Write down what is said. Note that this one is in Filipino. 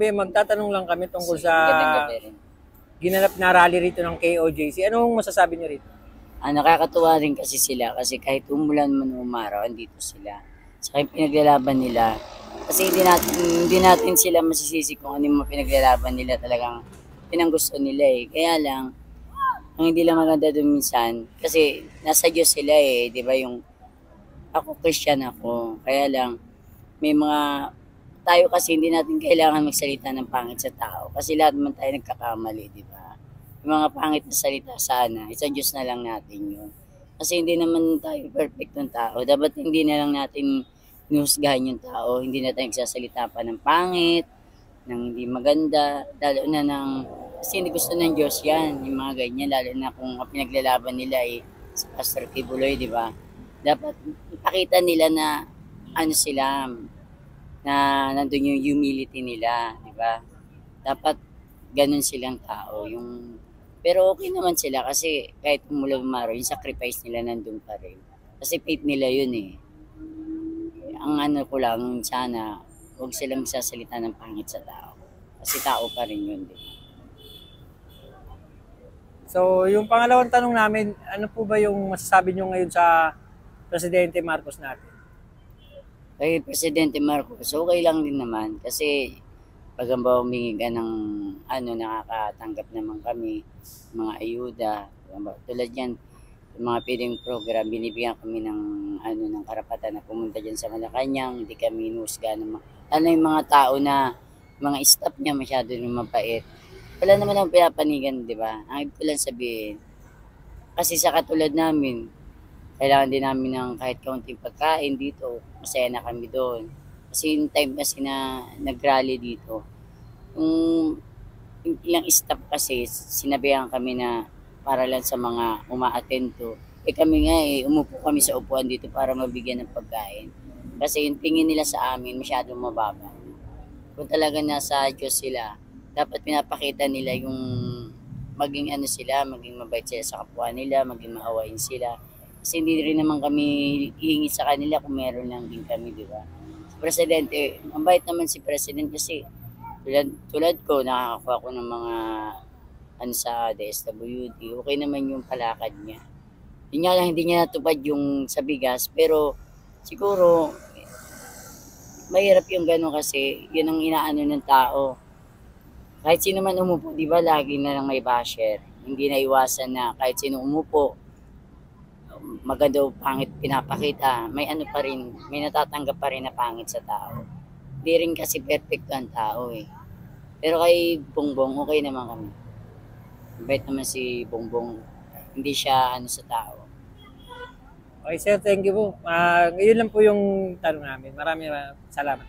Magtatanong lang kami tungkol sa Magandang gabi rin. ginanap na rally rito ng KOJC. Anong masasabi niyo rito? Nakakatuwa rin kasi sila kasi kahit umulan man o umaraw, andito sila. Saka yung pinaglalaban nila. Kasi hindi natin sila masisisi kung ano yung mga pinaglalaban nila, talagang pinanggusto nila eh. Kaya lang, ang hindi lang maganda doon minsan, kasi nasa Diyos sila eh, di ba yung ako Christian ako. Kaya lang, may mga tayo kasi hindi natin kailangan magsalita ng pangit sa tao kasi lahat naman tayo nagkakamali, di ba? Yung mga pangit na salita sana, isa Diyos na lang natin yun. Kasi hindi naman tayo perfect ng tao. Dapat hindi na lang natin nihusgahan yung tao. Hindi na tayo nagsasalita pa ng pangit, ng hindi maganda, lalo na ng kasi hindi gusto ng Diyos yan, yung mga ganyan, lalo na kung ang pinaglalaban nila ay si Pastor Kibuloy, di ba? Dapat ipakita nila na ano sila, na nandun yung humility nila, di ba? Dapat ganun silang tao. Pero okay naman sila kasi kahit umulan umaraw, yung sacrifice nila nandun pa rin. Kasi faith nila yun eh. Ang ano ko lang, sana, huwag silang sasalita ng pangit sa tao. Kasi tao pa rin yun, di ba? So, yung pangalawang tanong namin, ano po ba yung masasabi niyo ngayon sa Presidente Marcos natin? Kay Presidente Marcos, okay lang din naman. Kasi pag halimbawa humingi ka ng ano, nakakatanggap naman kami, mga ayuda. Tulad yan, yung mga feeding program, binibigyan kami ng ano, ng karapatan na pumunta dyan sa Malacanang, hindi kami inusga ng ano yung mga tao na mga staff niya masyado nang mabait. Wala naman ang pinapanigan, di ba? Ang ibig ko lang sabihin, kasi sa katulad namin, kailangan din namin ng kahit kaunting pagkain dito. Masaya na kami doon. Kasi yung time kasi na nag-rally dito, yung ilang staff kasi sinabihan kami na para lang sa mga uma-attend to. Eh kami nga eh, umupo kami sa upuan dito para mabigyan ng pagkain. Kasi yung tingin nila sa amin masyadong mababa. Kung talaga nasa Diyos sila, dapat pinapakita nila yung maging ano sila, maging mabait sila sa kapwa nila, maging maawain sila. Kasi hindi rin naman kami hihingi sa kanila kung meron lang din kami, di ba? Presidente, mabait naman si President kasi tulad ko, nakakakuha ko ng mga ano sa DSWD, okay naman yung palakad niya. Yun nga lang, hindi niya natupad yung sa bigas, pero siguro mahirap yung gano'n kasi yun ang inaano ng tao. Kahit sino man umupo, di ba, lagi na lang may basher. Hindi na iwasan na kahit sino umupo, maganda o pangit pinapakita, may ano pa rin, may natatanggap pa rin na pangit sa tao. Hindi rin kasi perfect ang tao eh. Pero kay Bongbong, okay naman kami. Mabait naman si Bongbong. Hindi siya ano sa tao. Okay, sir, thank you po. Ngayon lang po yung tanong namin. Maraming salamat.